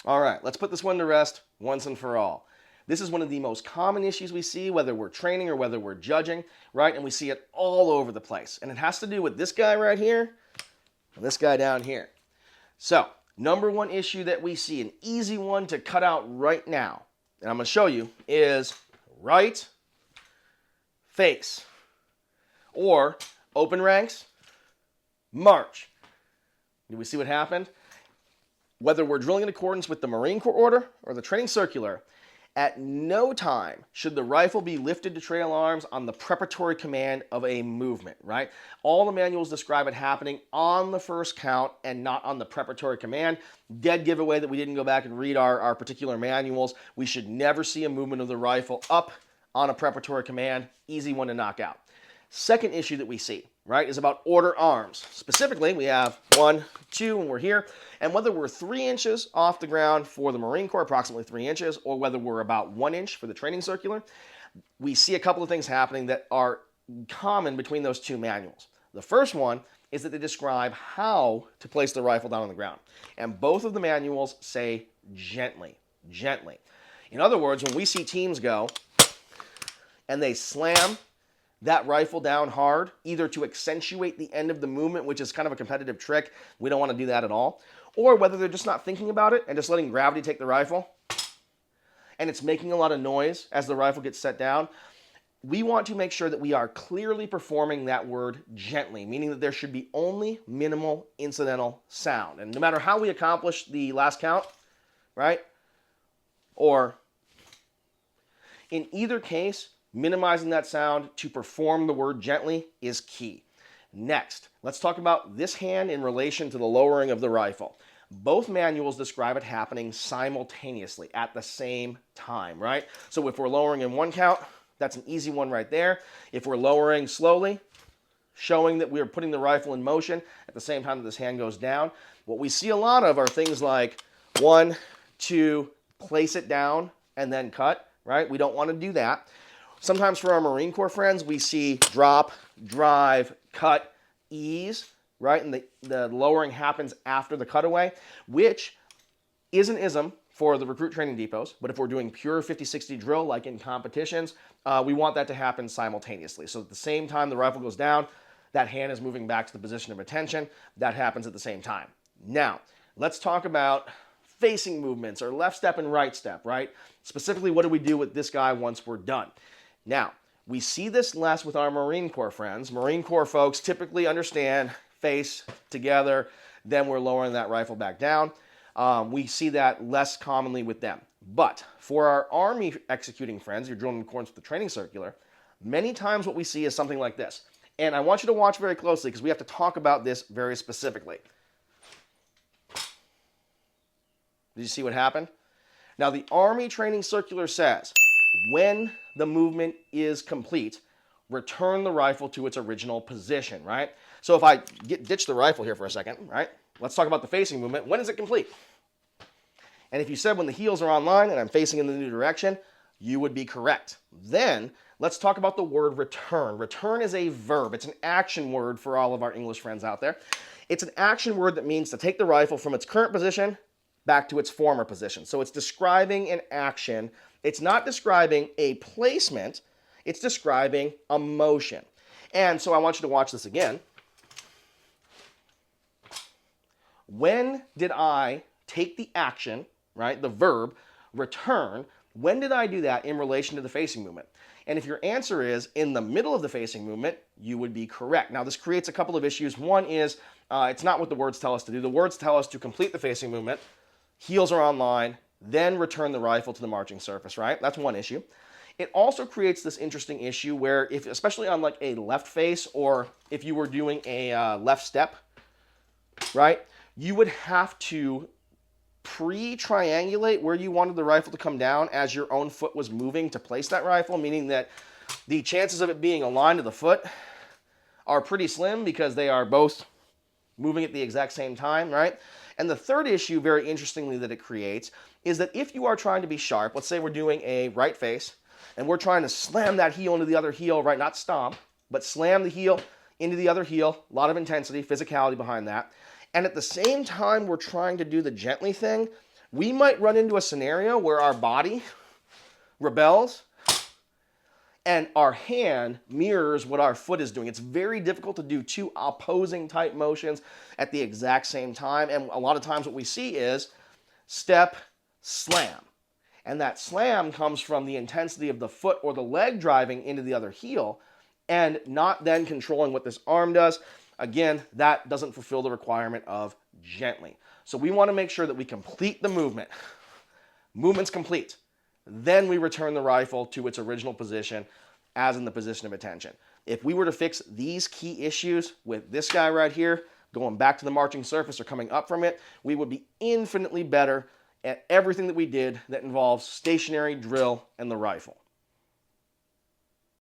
All right, let's put this one to rest once and for all. This is one of the most common issues we see, whether we're training or whether we're judging, right? And we see it all over the place. And it has to do with this guy right here and this guy down here. So, number one issue that we see, an easy one to cut out right now, and I'm going to show you, is right face. Or open ranks, march. Did we see what happened? Whether we're drilling in accordance with the Marine Corps order or the training circular, at no time should the rifle be lifted to trail arms on the preparatory command of a movement, right? All the manuals describe it happening on the first count and not on the preparatory command. Dead giveaway that we didn't go back and read our particular manuals. We should never see a movement of the rifle up on a preparatory command. Easy one to knock out. Second issue that we see, right, is about order arms. Specifically, we have 1, 2, and we're here. And whether we're 3 inches off the ground for the Marine Corps, approximately 3 inches, or whether we're about 1 inch for the training circular, we see a couple of things happening that are common between those two manuals. The first one is that they describe how to place the rifle down on the ground. And both of the manuals say gently, gently. In other words, when we see teams go and they slam that rifle down hard, either to accentuate the end of the movement, which is kind of a competitive trick, we don't want to do that at all, or whether they're just not thinking about it and just letting gravity take the rifle, and it's making a lot of noise as the rifle gets set down, we want to make sure that we are clearly performing that word gently, meaning that there should be only minimal incidental sound. And no matter how we accomplish the last count, right, or in either case, minimizing that sound to perform the word gently is key. Next, let's talk about this hand in relation to the lowering of the rifle. Both manuals describe it happening simultaneously at the same time, right? So if we're lowering in one count, that's an easy one right there. If we're lowering slowly, showing that we're putting the rifle in motion at the same time that this hand goes down, what we see a lot of are things like 1, 2, place it down and then cut, right? We don't want to do that. Sometimes for our Marine Corps friends, we see drop, drive, cut, ease, right? And the lowering happens after the cutaway, which is an ism for the recruit training depots. But if we're doing pure 50-60 drill, like in competitions, we want that to happen simultaneously. So at the same time the rifle goes down, that hand is moving back to the position of attention. That happens at the same time. Now, let's talk about facing movements or left step and right step, right? Specifically, what do we do with this guy once we're done? Now, we see this less with our Marine Corps friends. Marine Corps folks typically understand face together, then we're lowering that rifle back down. We see that less commonly with them. But for our Army executing friends, you're drilling in accordance with the training circular, many times what we see is something like this. And I want you to watch very closely because we have to talk about this very specifically. Did you see what happened? Now, the Army training circular says, when the movement is complete, return the rifle to its original position, right? So if I ditch the rifle here for a second, right? Let's talk about the facing movement. When is it complete? And if you said when the heels are online and I'm facing in the new direction, you would be correct. Then let's talk about the word return. Return is a verb. It's an action word for all of our English friends out there. It's an action word that means to take the rifle from its current position back to its former position. So it's describing an action. It's not describing a placement. It's describing a motion. And so I want you to watch this again. When did I take the action, right, the verb, return, when did I do that in relation to the facing movement? And if your answer is in the middle of the facing movement, you would be correct. Now, this creates a couple of issues. One is it's not what the words tell us to do. The words tell us to complete the facing movement, heels are online, then return the rifle to the marching surface, right? That's one issue. It also creates this interesting issue where, if, especially on like a left face or if you were doing a left step, right, you would have to pre-triangulate where you wanted the rifle to come down as your own foot was moving to place that rifle, meaning that the chances of it being aligned to the foot are pretty slim because they are both moving at the exact same time, right? And the third issue, very interestingly, that it creates is that if you are trying to be sharp, let's say we're doing a right face, and we're trying to slam that heel into the other heel, right? Not stomp, but slam the heel into the other heel. A lot of intensity, physicality behind that. And at the same time, we're trying to do the gently thing. we might run into a scenario where our body rebels and our hand mirrors what our foot is doing. It's very difficult to do two opposing type motions at the exact same time. And a lot of times what we see is step, slam. And that slam comes from the intensity of the foot or the leg driving into the other heel and not then controlling what this arm does. Again, that doesn't fulfill the requirement of gently. So we want to make sure that we complete the movement. Movement's complete. Then we return the rifle to its original position as in the position of attention. If we were to fix these key issues with this guy right here, going back to the marching surface or coming up from it, we would be infinitely better at everything that we did that involves stationary, drill, and the rifle.